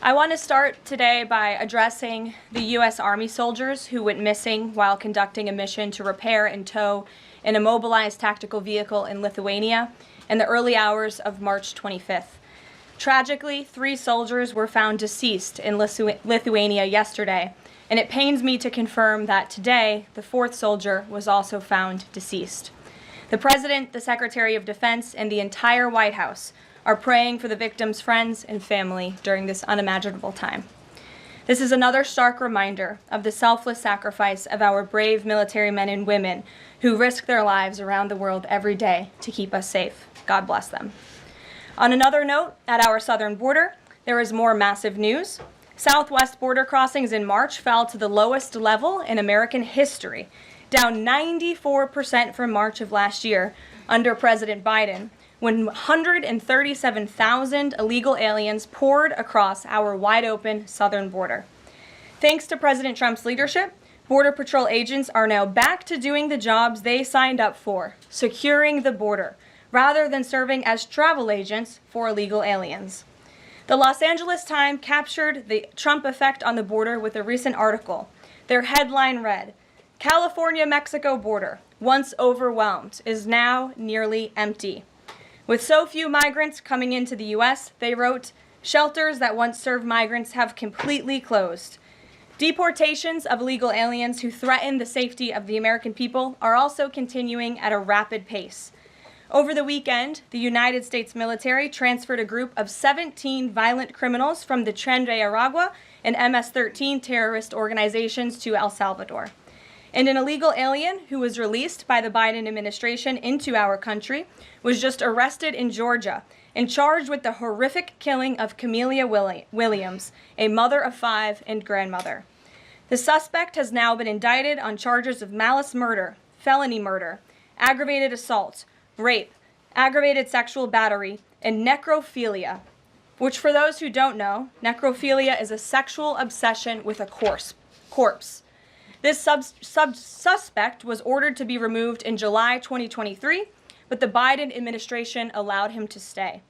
I want to start today by addressing the U.S. Army soldiers who went missing while conducting a mission to repair and tow an immobilized tactical vehicle in Lithuania in the early hours of March 25th. Tragically, 3 soldiers were found deceased in Lithuania yesterday, and it pains me to confirm that today the 4th soldier was also found deceased. The President, the Secretary of Defense, and the entire White House are praying for the victims' friends and family during this unimaginable time. This is another stark reminder of the selfless sacrifice of our brave military men and women who risk their lives around the world every day to keep us safe. God bless them. On another note, at our southern border, there is more massive news. Southwest border crossings in March fell to the lowest level in American history, down 94% from March of last year under President Biden, when 137,000 illegal aliens poured across our wide-open southern border. Thanks to President Trump's leadership, Border Patrol agents are now back to doing the jobs they signed up for, securing the border, rather than serving as travel agents for illegal aliens. The Los Angeles Times captured the Trump effect on the border with a recent article. Their headline read, "California-Mexico border, once overwhelmed, is now nearly empty." With so few migrants coming into the U.S., they wrote, "Shelters that once served migrants have completely closed." Deportations of illegal aliens who threaten the safety of the American people are also continuing at a rapid pace. Over the weekend, the United States military transferred a group of 17 violent criminals from the Tren de Aragua and MS-13 terrorist organizations to El Salvador. And an illegal alien who was released by the Biden administration into our country was just arrested in Georgia and charged with the horrific killing of Camelia Williams, a mother of 5 and grandmother. The suspect has now been indicted on charges of malice murder, felony murder, aggravated assault, rape, aggravated sexual battery, and necrophilia, which, for those who don't know, necrophilia is a sexual obsession with a corpse. This suspect was ordered to be removed in July 2023, but the Biden administration allowed him to stay.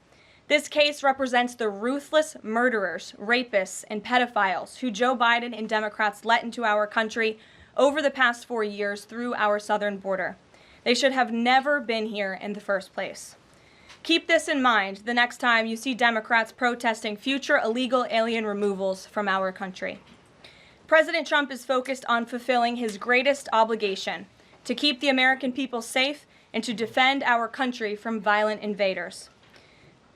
This case represents the ruthless murderers, rapists, and pedophiles who Joe Biden and Democrats let into our country over the past 4 years through our southern border. They should have never been here in the first place. Keep this in mind the next time you see Democrats protesting future illegal alien removals from our country. President Trump is focused on fulfilling his greatest obligation, to keep the American people safe and to defend our country from violent invaders.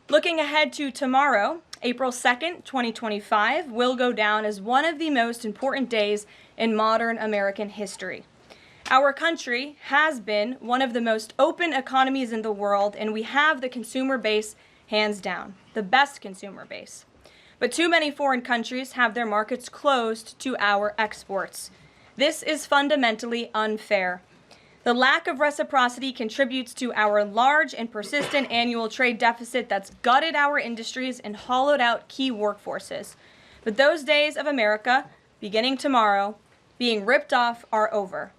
Looking ahead to tomorrow, April 2nd, 2025, will go down as one of the most important days in modern American history. Our country has been one of the most open economies in the world, and we have the consumer base hands down, the best consumer base. But too many foreign countries have their markets closed to our exports. This is fundamentally unfair. The lack of reciprocity contributes to our large and persistent annual trade deficit that's gutted our industries and hollowed out key workforces. But those days of America, beginning tomorrow, being ripped off are over.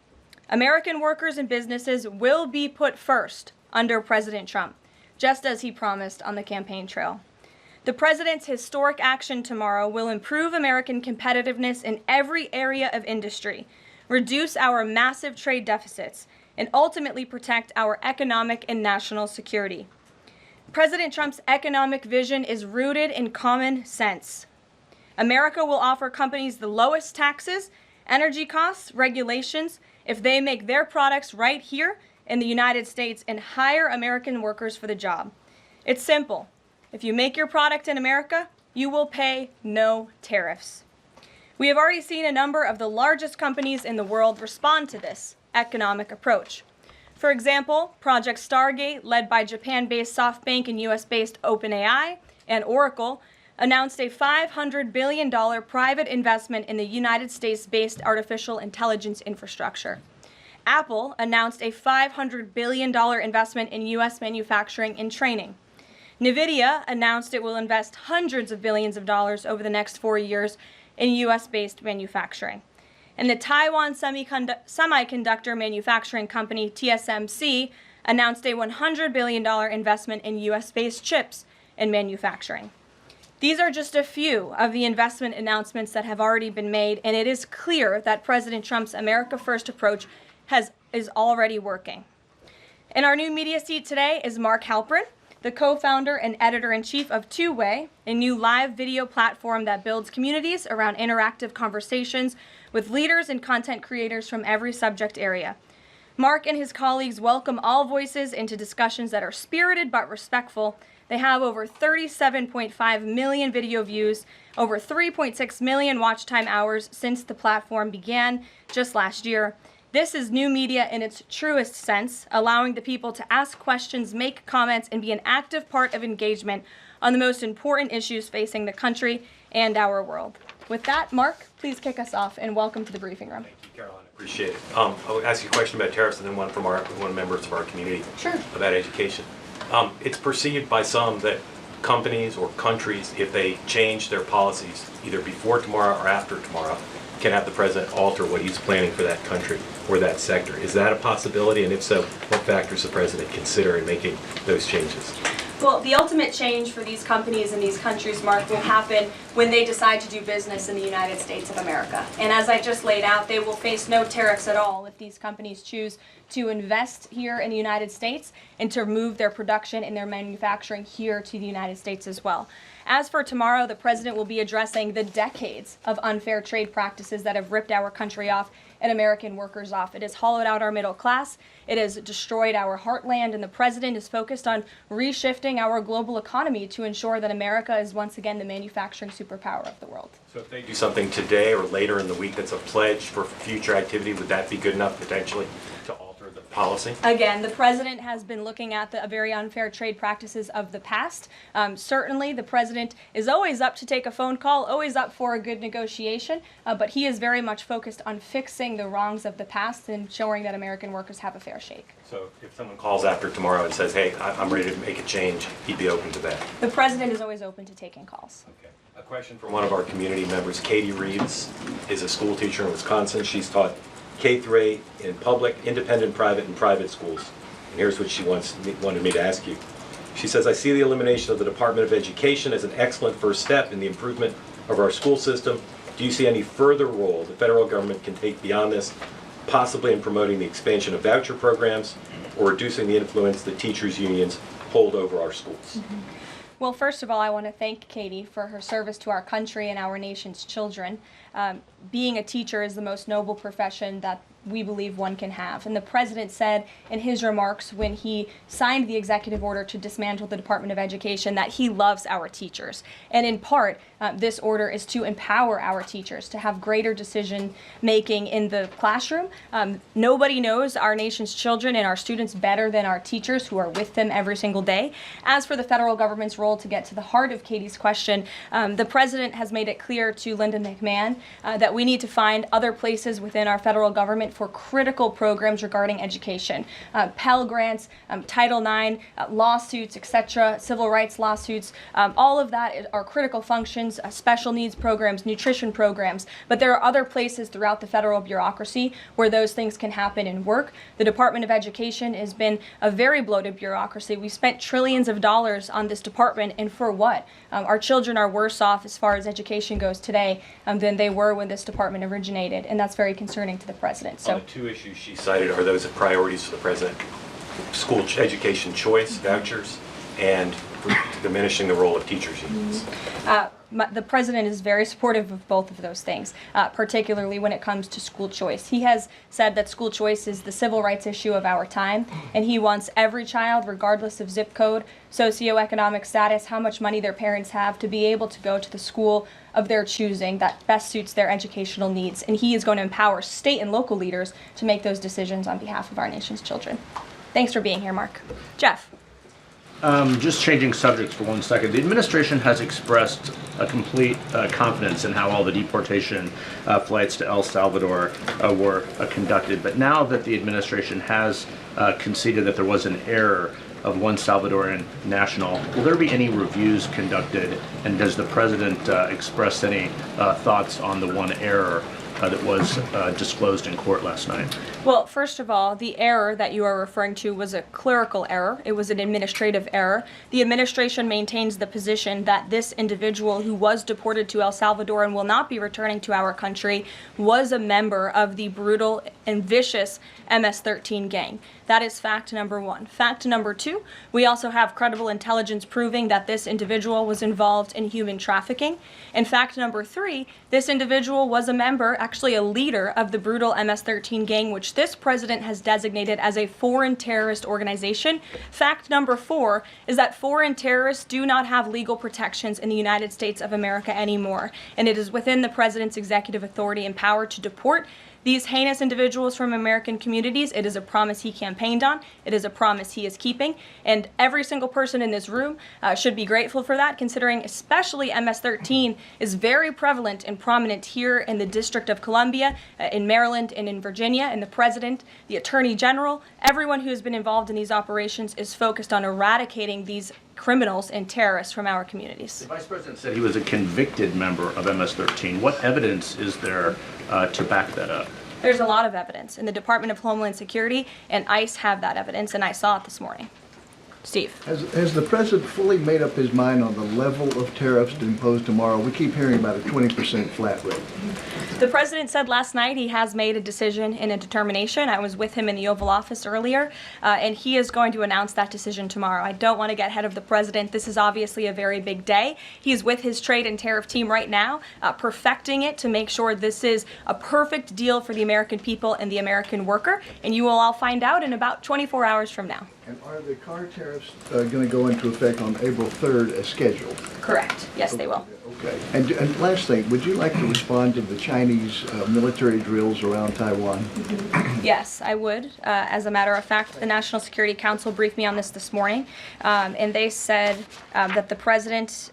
American workers and businesses will be put first under President Trump, just as he promised on the campaign trail. The president's historic action tomorrow will improve American competitiveness in every area of industry, reduce our massive trade deficits, and ultimately protect our economic and national security. President Trump's economic vision is rooted in common sense. America will offer companies the lowest taxes, energy costs, regulations, if they make their products right here in the United States and hire American workers for the job. It's simple. If you make your product in America, you will pay no tariffs. We have already seen a number of the largest companies in the world respond to this economic approach. For example, Project Stargate, led by Japan-based SoftBank and US-based OpenAI, and Oracle, announced a $500 billion private investment in the United States-based artificial intelligence infrastructure. Apple announced a $500 billion investment in US manufacturing and training. NVIDIA announced it will invest hundreds of billions of dollars over the next 4 years in US-based manufacturing. And the Taiwan semiconductor manufacturing company TSMC announced a $100 billion investment in US-based chips and manufacturing. These are just a few of the investment announcements that have already been made, and it is clear that President Trump's America First approach is already working. In our new media seat today is Mark Halperin, the co-founder and editor-in-chief of Two Way, a new live video platform that builds communities around interactive conversations with leaders and content creators from every subject area. Mark and his colleagues welcome all voices into discussions that are spirited but respectful. They have over 37.5 million video views, over 3.6 million watch time hours since the platform began just last year. This is new media in its truest sense, allowing the people to ask questions, make comments, and be an active part of engagement on the most important issues facing the country and our world. With that, Mark, please kick us off, and welcome to the briefing room. Thank you, Caroline. Appreciate it. I'll ask you a question about tariffs and then one from one members of our community. Sure. About education. It's perceived by some that companies or countries, if they change their policies either before tomorrow or after tomorrow, can have the president alter what he's planning for that country or that sector. Is that a possibility? And if so, what factors the president consider in making those changes? Well, the ultimate change for these companies and these countries, Mark, will happen when they decide to do business in the United States of America. And as I just laid out, they will face no tariffs at all if these companies choose to invest here in the United States and to move their production and their manufacturing here to the United States as well. As for tomorrow, the president will be addressing the decades of unfair trade practices that have ripped our country off and American workers off. It has hollowed out our middle class. It has destroyed our heartland, and the president is focused on reshifting our global economy to ensure that America is once again the manufacturing superpower of the world. So if they do something today or later in the week that's a pledge for future activity, would that be good enough potentially to alter the policy? Again, the president has been looking at the very unfair trade practices of the past. Certainly, the president is always up to take a phone call, always up for a good negotiation, but he is very much focused on fixing the wrongs of the past and ensuring that American workers have a fair shake. So if someone calls after tomorrow and says, hey, I'm ready to make a change, he'd be open to that? The president is always open to taking calls. Okay. A question from one of our community members. Katie Reeves is a school teacher in Wisconsin. She's taught K-8 in public, independent, private, and private schools. And here's what she wanted me to ask you. She says, I see the elimination of the Department of Education as an excellent first step in the improvement of our school system. Do you see any further role the federal government can take beyond this, possibly in promoting the expansion of voucher programs or reducing the influence that teachers' unions hold over our schools? Mm-hmm. Well, first of all, I want to thank Katie for her service to our country and our nation's children. Being a teacher is the most noble profession that we believe one can have. And the president said in his remarks when he signed the executive order to dismantle the Department of Education that he loves our teachers. And in part, this order is to empower our teachers to have greater decision making in the classroom. Nobody knows our nation's children and our students better than our teachers who are with them every single day. As for the federal government's role, to get to the heart of Katie's question, the president has made it clear to Linda McMahon that we need to find other places within our federal government for critical programs regarding education. Pell Grants, Title IX, lawsuits, etc., civil rights lawsuits, all of that are critical functions, special needs programs, nutrition programs, but there are other places throughout the federal bureaucracy where those things can happen and work. The Department of Education has been a very bloated bureaucracy. We spent trillions of dollars on this department, and for what? Our children are worse off as far as education goes today than they were when this department originated, and that's very concerning to the president. So, the two issues she cited, are those priorities for the president? School education choice, vouchers, and diminishing the role of teachers' unions. The president is very supportive of both of those things, particularly when it comes to school choice. He has said that school choice is the civil rights issue of our time, and he wants every child, regardless of zip code, socioeconomic status, how much money their parents have, to be able to go to the school of their choosing that best suits their educational needs. And he is going to empower state and local leaders to make those decisions on behalf of our nation's children. Thanks for being here, Mark. Jeff. Just changing subjects for 1 second. The administration has expressed a complete confidence in how all the deportation flights to El Salvador were conducted. But now that the administration has conceded that there was an error of one Salvadoran national, will there be any reviews conducted? And does the president express any thoughts on the one error that was disclosed in court last night? Well, first of all, the error that you are referring to was a clerical error. It was an administrative error. The administration maintains the position that this individual who was deported to El Salvador and will not be returning to our country was a member of the brutal and vicious MS-13 gang. That is fact number one. Fact number two, we also have credible intelligence proving that this individual was involved in human trafficking. And fact number three, this individual was a member, actually a leader of the brutal MS-13 gang, which this president has designated as a foreign terrorist organization. Fact number four is that foreign terrorists do not have legal protections in the United States of America anymore, and it is within the president's executive authority and power to deport these heinous individuals from American communities. It is a promise he campaigned on. It is a promise he is keeping. And every single person in this room should be grateful for that, considering especially MS-13 is very prevalent and prominent here in the District of Columbia, in Maryland, and in Virginia. And the president, the attorney general, everyone who has been involved in these operations is focused on eradicating these criminals and terrorists from our communities. The vice president said he was a convicted member of MS-13. What evidence is there to back that up? There's a lot of evidence, and the Department of Homeland Security and ICE have that evidence, and I saw it this morning. Steve. Has the president fully made up his mind on the level of tariffs to impose tomorrow? We keep hearing about a 20% flat rate. The president said last night he has made a decision and a determination. I was with him in the Oval Office earlier, and he is going to announce that decision tomorrow. I don't want to get ahead of the president. This is obviously a very big day. He's with his trade and tariff team right now, perfecting it to make sure this is a perfect deal for the American people and the American worker, and you will all find out in about 24 hours from now. And are the car tariffs going to go into effect on April 3rd as scheduled? Correct. Yes, they will. Okay. And last thing, would you like to respond to the Chinese military drills around Taiwan? Yes, I would. As a matter of fact, the National Security Council briefed me on this morning, and they said that the president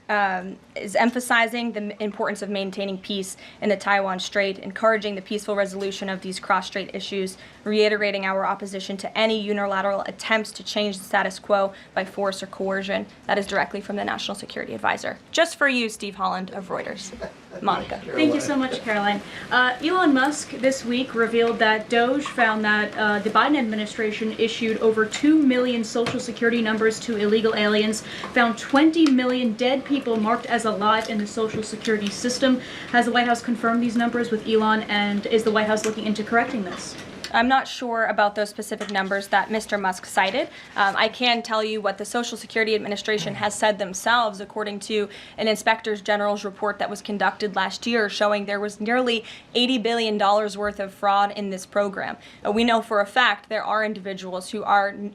is emphasizing the importance of maintaining peace in the Taiwan Strait, encouraging the peaceful resolution of these cross-strait issues, reiterating our opposition to any unilateral attempts to change the status quo by force or coercion. That is directly from the National Security Advisor. Just for you, Steve Holland of Reuters. Monica. Thank you so much, Caroline. Elon Musk this week revealed that Doge found that the Biden administration issued over 2 million social security numbers to illegal aliens, found 20 million dead people marked as alive in the social security system. Has the White House confirmed these numbers with Elon, and is the White House looking into correcting this? I'm not sure about those specific numbers that Mr. Musk cited. I can tell you what the Social Security Administration has said themselves, according to an Inspector General's report that was conducted last year, showing there was nearly $80 billion worth of fraud in this program. We know for a fact there are individuals who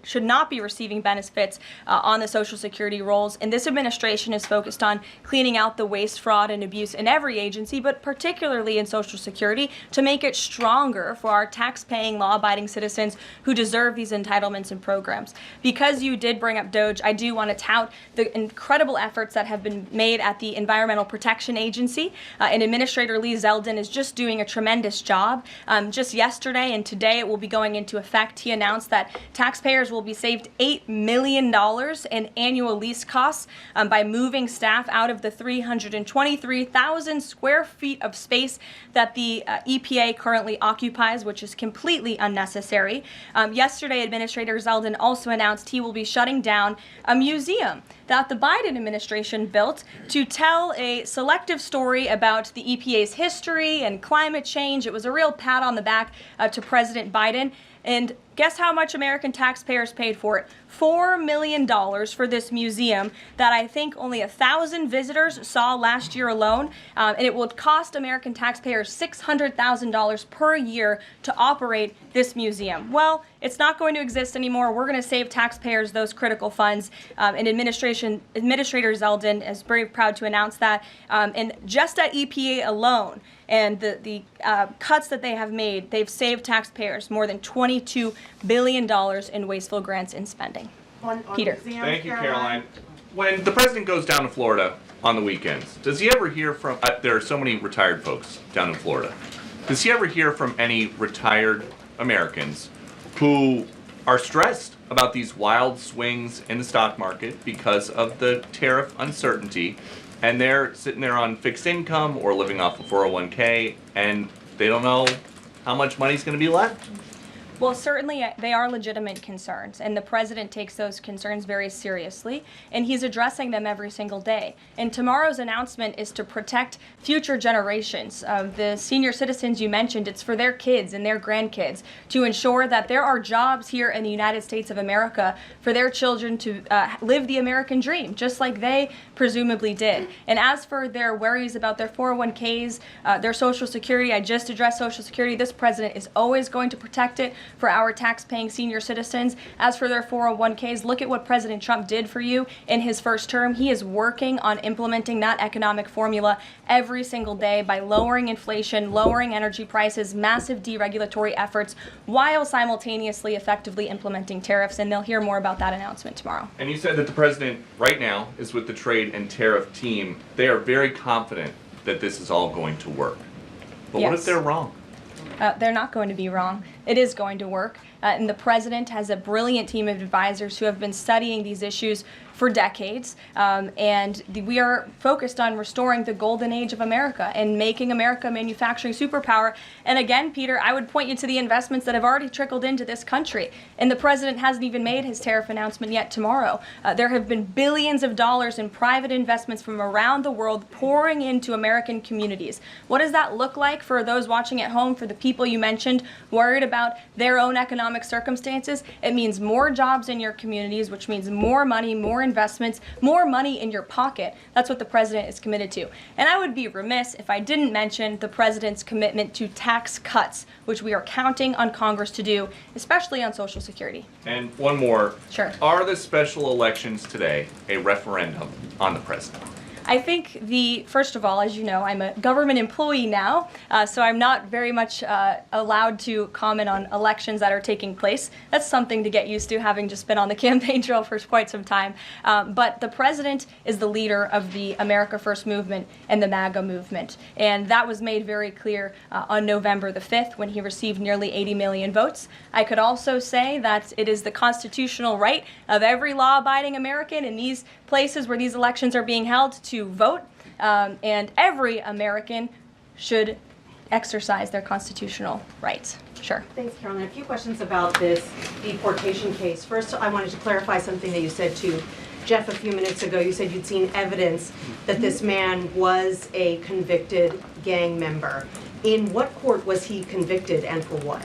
should not be receiving benefits on the Social Security rolls, and this administration is focused on cleaning out the waste, fraud, and abuse in every agency, but particularly in Social Security, to make it stronger for our tax-paying, law-abiding citizens who deserve these entitlements and programs. Because you did bring up Doge, I do want to tout the incredible efforts that have been made at the Environmental Protection Agency, and Administrator Lee Zeldin is just doing a tremendous job. Just yesterday and today it will be going into effect. He announced that taxpayers will be saved $8 million in annual lease costs by moving staff out of the 323,000 square feet of space that the EPA currently occupies, which is completely unnecessary. Yesterday, Administrator Zeldin also announced he will be shutting down a museum that the Biden administration built to tell a selective story about the EPA's history and climate change. It was a real pat on the back to President Biden. And guess how much American taxpayers paid for it? $4 million for this museum that I think only 1,000 visitors saw last year alone. And it will cost American taxpayers $600,000 per year to operate this museum. Well, it's not going to exist anymore. We're going to save taxpayers those critical funds. And Administrator Zeldin is very proud to announce that. And just at EPA alone, and the cuts that they have made, they've saved taxpayers more than $22 billion in wasteful grants and spending. Peter. Thank you, Caroline. When the president goes down to Florida on the weekends, does he ever hear from, there are so many retired folks down in Florida, does he ever hear from any retired Americans who are stressed about these wild swings in the stock market because of the tariff uncertainty, and they're sitting there on fixed income or living off a 401k, and They don't know how much money's going to be left. Well, certainly they are legitimate concerns, and the president takes those concerns very seriously, and he's addressing them every single day. And tomorrow's announcement is to protect future generations of the senior citizens you mentioned. It's for their kids and their grandkids to ensure that there are jobs here in the United States of America for their children to live the American dream, just like they presumably did. And as for their worries about their 401ks, their Social Security, I just addressed Social Security. This president is always going to protect it for our tax-paying senior citizens. As for their 401ks, look at what President Trump did for you in his first term. He is working on implementing that economic formula every single day by lowering inflation, lowering energy prices, massive deregulatory efforts, while simultaneously effectively implementing tariffs. And they'll hear more about that announcement tomorrow. And you said that the president right now is with the trade and tariff team. They are very confident that this is all going to work. But what if Yes. they're wrong? They're not going to be wrong. It is going to work. And the president has a brilliant team of advisors who have been studying these issues for decades. We are focused on restoring the golden age of America and making America a manufacturing superpower. And again, Peter, I would point you to the investments that have already trickled into this country. And the president hasn't even made his tariff announcement yet tomorrow. There have been billions of dollars in private investments from around the world pouring into American communities. What does that look like for those watching at home, for the people you mentioned worried about their own economic circumstances? It means more jobs in your communities, which means more money, more investments, more money in your pocket. That's what the president is committed to. And I would be remiss if I didn't mention the president's commitment to tax cuts, which we are counting on Congress to do, especially on Social Security. And one more. Sure. Are the special elections today a referendum on the president? I think first of all, as you know, I'm a government employee now, so I'm not very much allowed to comment on elections that are taking place. That's something to get used to, having just been on the campaign trail for quite some time. But the president is the leader of the America First movement and the MAGA movement. And that was made very clear on November the 5th when he received nearly 80 million votes. I could also say that it is the constitutional right of every law-abiding American in these places where these elections are being held to vote, and every American should exercise their constitutional rights. Sure. Thanks, Karoline. A few questions about this deportation case. First, I wanted to clarify something that you said to Jeff a few minutes ago. You said you'd seen evidence that this man was a convicted gang member. In what court was he convicted and for what?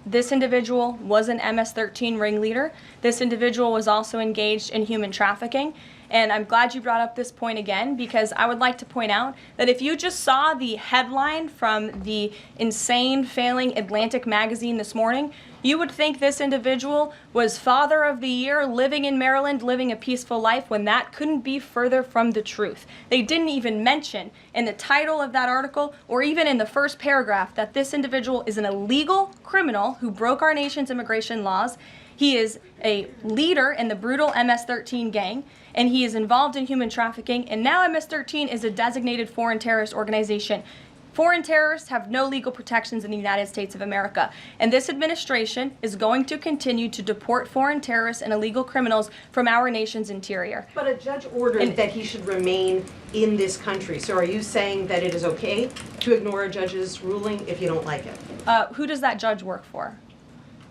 This individual was an MS-13 ringleader. This individual was also engaged in human trafficking. And I'm glad you brought up this point again, because I would like to point out that if you just saw the headline from the insane, failing Atlantic magazine this morning, you would think this individual was Father of the Year, living in Maryland, living a peaceful life, when that couldn't be further from the truth. They didn't even mention in the title of that article, or even in the first paragraph, that this individual is an illegal criminal who broke our nation's immigration laws. He is a leader in the brutal MS-13 gang, and he is involved in human trafficking, and now MS-13 is a designated foreign terrorist organization. Foreign terrorists have no legal protections in the United States of America, and this administration is going to continue to deport foreign terrorists and illegal criminals from our nation's interior. But a judge ordered that he should remain in this country. So are you saying that it is okay to ignore a judge's ruling if you don't like it? Who does that judge work for?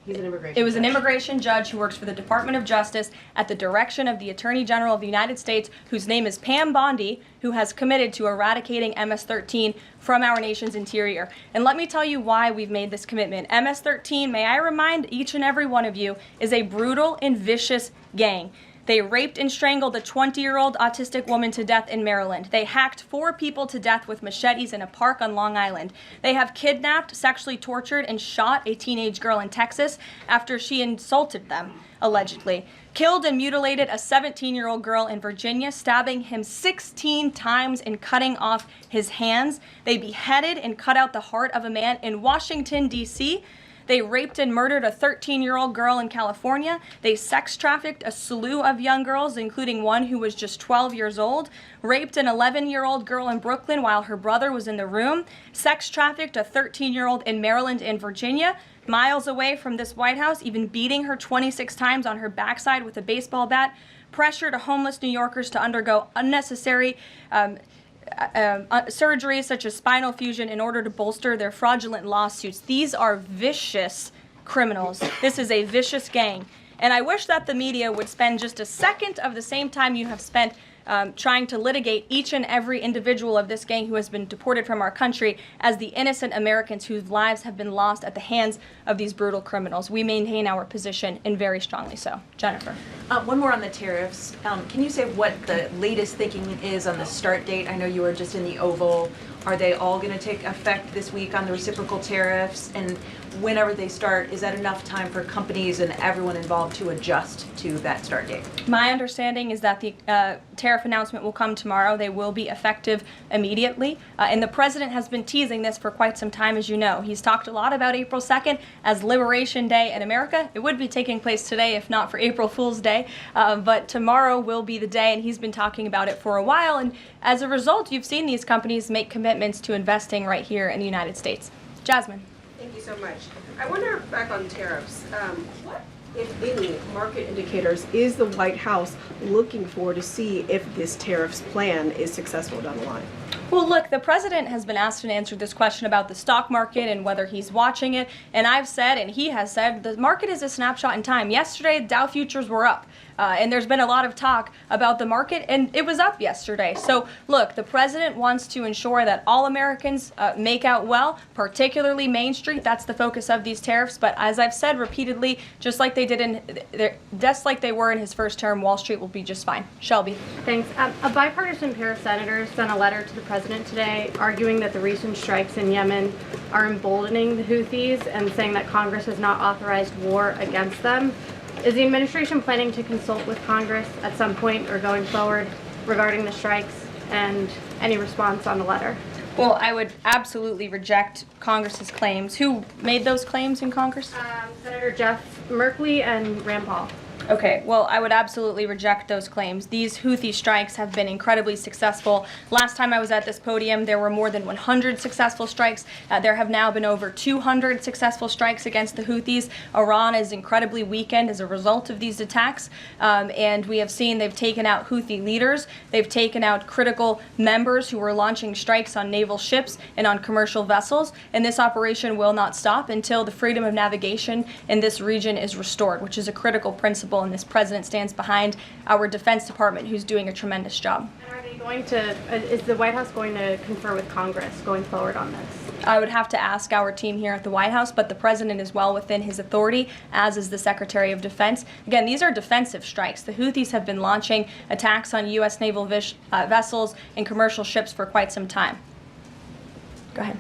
He's an immigration It was an judge. immigration judge who works for the Department of Justice at the direction of the Attorney General of the United States, whose name is Pam Bondi, who has committed to eradicating MS-13 from our nation's interior. And let me tell you why we've made this commitment. MS-13, may I remind each and every one of you, is a brutal and vicious gang. They raped and strangled a 20-year-old autistic woman to death in Maryland. They hacked 4 people to death with machetes in a park on Long Island. They have kidnapped, sexually tortured, and shot a teenage girl in Texas after she insulted them, allegedly. Killed and mutilated a 17-year-old girl in Virginia, stabbing him 16 times and cutting off his hands. They beheaded and cut out the heart of a man in Washington, D.C., They raped and murdered a 13-year-old girl in California. They sex trafficked a slew of young girls, including one who was just 12 years old. Raped an 11-year-old girl in Brooklyn while her brother was in the room. Sex trafficked a 13-year-old in Maryland and Virginia, miles away from this White House, even beating her 26 times on her backside with a baseball bat. Pressured homeless New Yorkers to undergo unnecessary surgeries such as spinal fusion in order to bolster their fraudulent lawsuits. These are vicious criminals. This is a vicious gang. And I wish that the media would spend just a second of the same time you have spent trying to litigate each and every individual of this gang who has been deported from our country as the innocent Americans whose lives have been lost at the hands of these brutal criminals. We maintain our position, and very strongly so. Jennifer. One more on the tariffs. Can you say what the latest thinking is on the start date? I know you were just in the Oval. Are they all going to take effect this week on the reciprocal tariffs? And whenever they start, is that enough time for companies and everyone involved to adjust to that start date? My understanding is that the tariff announcement will come tomorrow. They will be effective immediately. And the president has been teasing this for quite some time, as you know. He's talked a lot about April 2nd as Liberation Day in America. It would be taking place today if not for April Fool's Day. But tomorrow will be the day, and he's been talking about it for a while. And as a result, you've seen these companies make commitments to investing right here in the United States. Jasmine. Thank you so much. I wonder, back on tariffs, what, if any, market indicators is the White House looking for to see if this tariffs plan is successful down the line? Well, look, the president has been asked and answered this question about the stock market and whether he's watching it. And I've said, and he has said, the market is a snapshot in time. Yesterday, Dow futures were up. And there's been a lot of talk about the market, and it was up yesterday. So, look, the president wants to ensure that all Americans make out well, particularly Main Street. That's the focus of these tariffs. But as I've said repeatedly, just like they were in his first term, Wall Street will be just fine. Shelby. Thanks. A bipartisan pair of senators sent a letter to the president today arguing that the recent strikes in Yemen are emboldening the Houthis and saying that Congress has not authorized war against them. Is the administration planning to consult with Congress at some point or going forward regarding the strikes, and any response on the letter? Well, I would absolutely reject Congress's claims. Who made those claims in Congress? Senator Jeff Merkley and Rand Paul. Okay, well, I would absolutely reject those claims. These Houthi strikes have been incredibly successful. Last time I was at this podium, there were more than 100 successful strikes. There have now been over 200 successful strikes against the Houthis. Iran is incredibly weakened as a result of these attacks, and we have seen they've taken out Houthi leaders. They've taken out critical members who were launching strikes on naval ships and on commercial vessels, and this operation will not stop until the freedom of navigation in this region is restored, which is a critical principle. And this president stands behind our Defense Department, who's doing a tremendous job. And are they going to, is the White House going to confer with Congress going forward on this? I would have to ask our team here at the White House, but the president is well within his authority, as is the Secretary of Defense. Again, these are defensive strikes. The Houthis have been launching attacks on U.S. naval vessels and commercial ships for quite some time. Go ahead.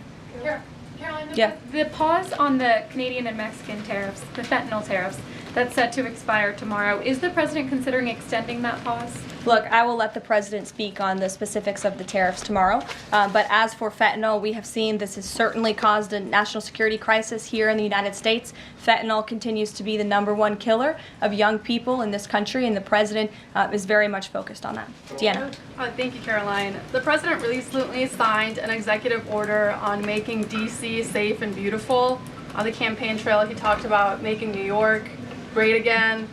Caroline, Yeah. the pause on the Canadian and Mexican tariffs, the fentanyl tariffs, that's set to expire tomorrow. Is the president considering extending that pause? Look, I will let the president speak on the specifics of the tariffs tomorrow. But as for fentanyl, we have seen this has certainly caused a national security crisis here in the United States. Fentanyl continues to be the #1 killer of young people in this country, and the president is very much focused on that. Deanna. Thank you, Caroline. The president recently signed an executive order on making D.C. safe and beautiful. On the campaign trail, he talked about making New York great again.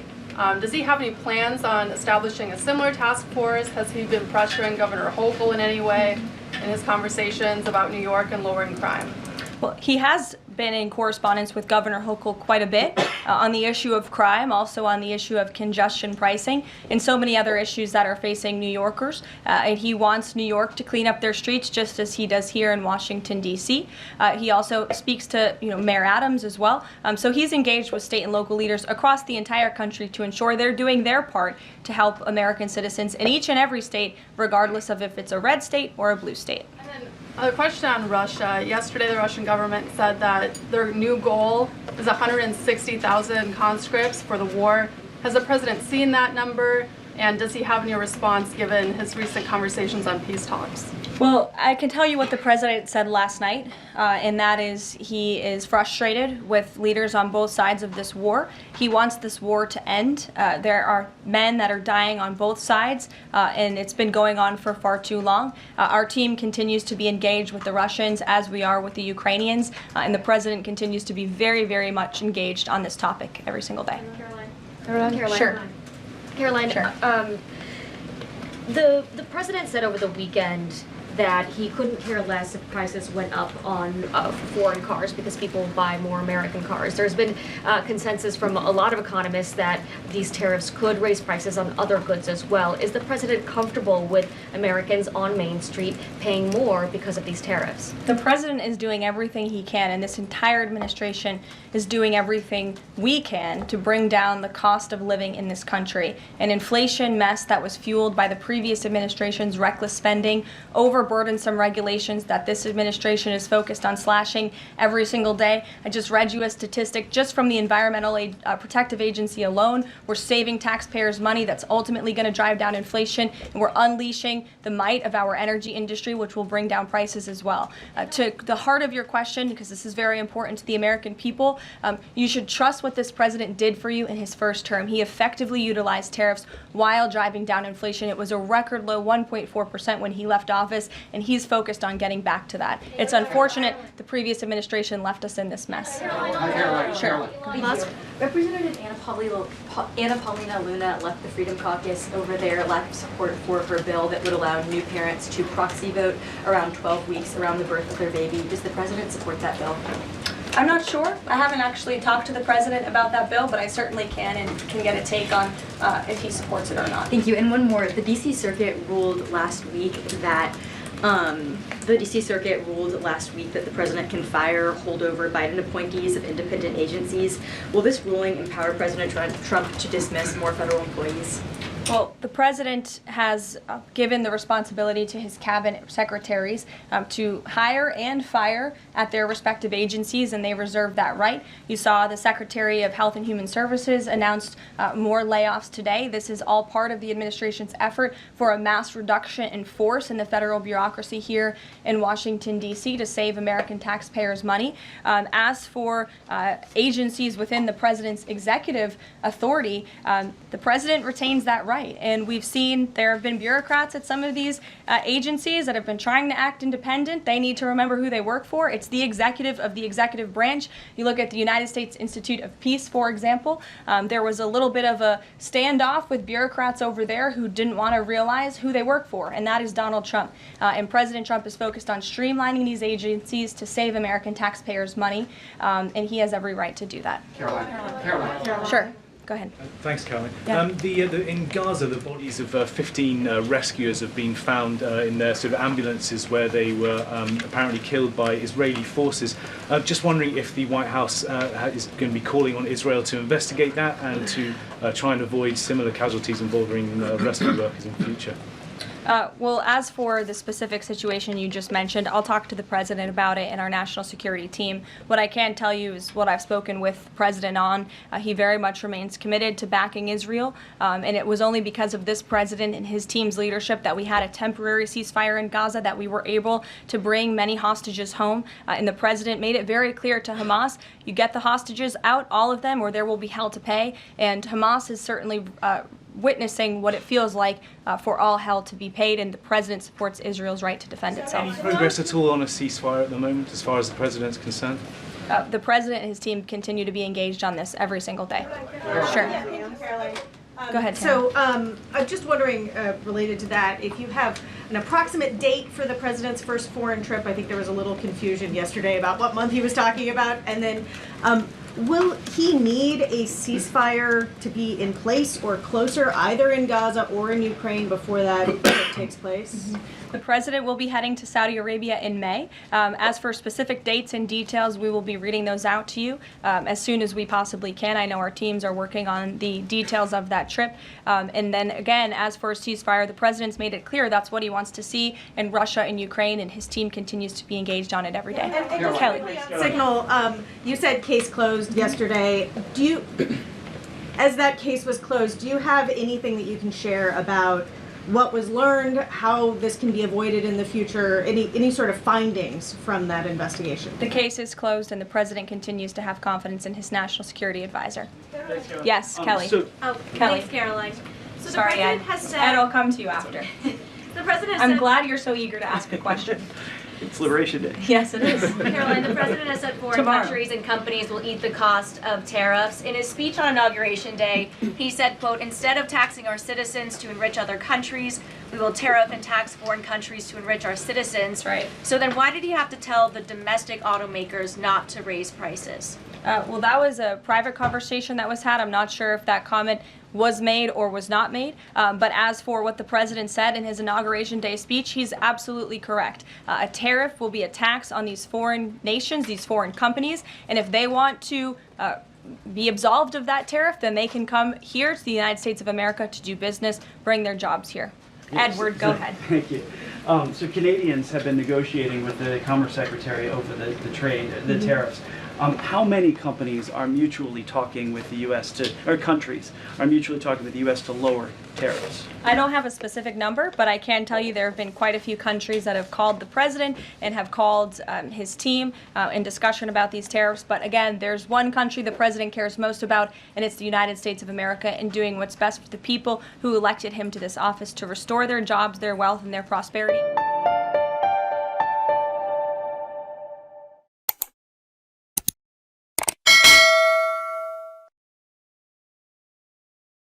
Does he have any plans on establishing a similar task force? Has he been pressuring Governor Hochul in any way in his conversations about New York and lowering crime? Well, he has been in correspondence with Governor Hochul quite a bit on the issue of crime, also on the issue of congestion pricing, and so many other issues that are facing New Yorkers. And he wants New York to clean up their streets just as he does here in Washington, D.C. He also speaks to Mayor Adams as well. So he's engaged with state and local leaders across the entire country to ensure they're doing their part to help American citizens in each and every state, regardless of if it's a red state or a blue state. A question on Russia. Yesterday, the Russian government said that their new goal is 160,000 conscripts for the war. Has the president seen that number, and does he have any response given his recent conversations on peace talks? Well, I can tell you what the president said last night, and that is he is frustrated with leaders on both sides of this war. He wants this war to end. There are men that are dying on both sides, and it's been going on for far too long. Our team continues to be engaged with the Russians as we are with the Ukrainians, and the president continues to be very, very much engaged on this topic every single day. Caroline. Sure. Caroline, Sure. The president said over the weekend that he couldn't care less if prices went up on foreign cars because people buy more American cars. There's been consensus from a lot of economists that these tariffs could raise prices on other goods as well. Is the president comfortable with Americans on Main Street paying more because of these tariffs? The president is doing everything he can, and this entire administration is doing everything we can to bring down the cost of living in this country. An inflation mess that was fueled by the previous administration's reckless spending, overburdensome regulations that this administration is focused on slashing every single day. I just read you a statistic just from the Environmental Protective Agency alone. We're saving taxpayers money that's ultimately going to drive down inflation, and we're unleashing the might of our energy industry, which will bring down prices as well. To the heart of your question, because this is very important to the American people, you should trust what this president did for you in his first term. He effectively utilized tariffs while driving down inflation. It was a record low 1.4% when he left office, and he's focused on getting back to that. It's unfortunate the previous administration left us in this mess. Sure. Representative Anna Paulina Luna left the Freedom Caucus over their lack of support for her bill that would allow new parents to proxy vote around 12 weeks around the birth of their baby. Does the president support that bill? I'm not sure. I haven't actually talked to the president about that bill, but I certainly can and can get a take on if he supports it or not. Thank you. And one more. The D.C. Circuit ruled last week that the president can fire holdover Biden appointees of independent agencies. Will this ruling empower President Trump to dismiss more federal employees? Well, the president has given the responsibility to his cabinet secretaries to hire and fire at their respective agencies, and they reserve that right. You saw the Secretary of Health and Human Services announced more layoffs today. This is all part of the administration's effort for a mass reduction in force in the federal bureaucracy here in Washington, D.C. to save American taxpayers money. As for agencies within the president's executive authority, the president retains that right. And we've seen there have been bureaucrats at some of these agencies that have been trying to act independent. They need to remember who they work for. It's the executive of the executive branch. You look at the United States Institute of Peace, for example. There was a little bit of a standoff with bureaucrats over there who didn't want to realize who they work for, and that is Donald Trump. And President Trump is focused on streamlining these agencies to save American taxpayers money, and he has every right to do that. Karoline. Sure. Go ahead. Thanks, Caroline. Yeah. In Gaza, the bodies of 15 rescuers have been found in their sort of ambulances where they were apparently killed by Israeli forces. Just wondering if the White House is going to be calling on Israel to investigate that and to try and avoid similar casualties involving rescue workers in the future. Well, as for the specific situation you just mentioned, I'll talk to the president about it and our national security team. What I can tell you is what I've spoken with the president on. He very much remains committed to backing Israel, and it was only because of this president and his team's leadership that we had a temporary ceasefire in Gaza, that we were able to bring many hostages home. And the president made it very clear to Hamas, you get the hostages out, all of them, or there will be hell to pay. And Hamas is certainly witnessing what it feels like for all hell to be paid, and the president supports Israel's right to defend itself. Any progress at all on a ceasefire at the moment, as far as the president's concerned? The president and his team continue to be engaged on this every single day. Sure. Go ahead, So I'm just wondering, related to that, if you have an approximate date for the president's first foreign trip. I think there was a little confusion yesterday about what month he was talking about. And then will he need a ceasefire to be in place or closer, either in Gaza or in Ukraine, before that takes place? The president will be heading to Saudi Arabia in May. As for specific dates and details, we will be reading those out to you as soon as we possibly can. I know our teams are working on the details of that trip. And then again, as for a ceasefire, the president's made it clear that's what he wants to see in Russia and Ukraine, and his team continues to be engaged on it every day. And Kelly. Signal, you said case closed yesterday. Do you, as that case was closed, do you have anything that you can share about what was learned, how this can be avoided in the future, any sort of findings from that investigation? The case is closed, and the president continues to have confidence in his national security advisor. Yes, Kelly. Kelly. Thanks, Karoline. So Sorry, the president has said... Ed, I'll come to you after. The president I'm said... glad you're so eager to ask a question. It's Liberation Day. Yes, it is. Caroline, the president has said foreign countries and companies will eat the cost of tariffs. In his speech on Inauguration Day, he said, quote, instead of taxing our citizens to enrich other countries, we will tariff and tax foreign countries to enrich our citizens. Right. So then why did he have to tell the domestic automakers not to raise prices? Well, that was a private conversation that was had. I'm not sure if that comment was made or was not made. But as for what the president said in his Inauguration Day speech, he's absolutely correct. A tariff will be a tax on these foreign nations, these foreign companies, and if they want to be absolved of that tariff, then they can come here to the United States of America to do business, bring their jobs here. Edward, go ahead. Thank you. So Canadians have been negotiating with the Commerce Secretary over the trade, the tariffs. How many companies are mutually talking with the U.S. or countries are mutually talking with the U.S. to lower tariffs? I don't have a specific number, but I can tell you there have been quite a few countries that have called the president and have called his team in discussion about these tariffs. But again, there's one country the president cares most about, and it's the United States of America, and doing what's best for the people who elected him to this office to restore their jobs, their wealth, and their prosperity.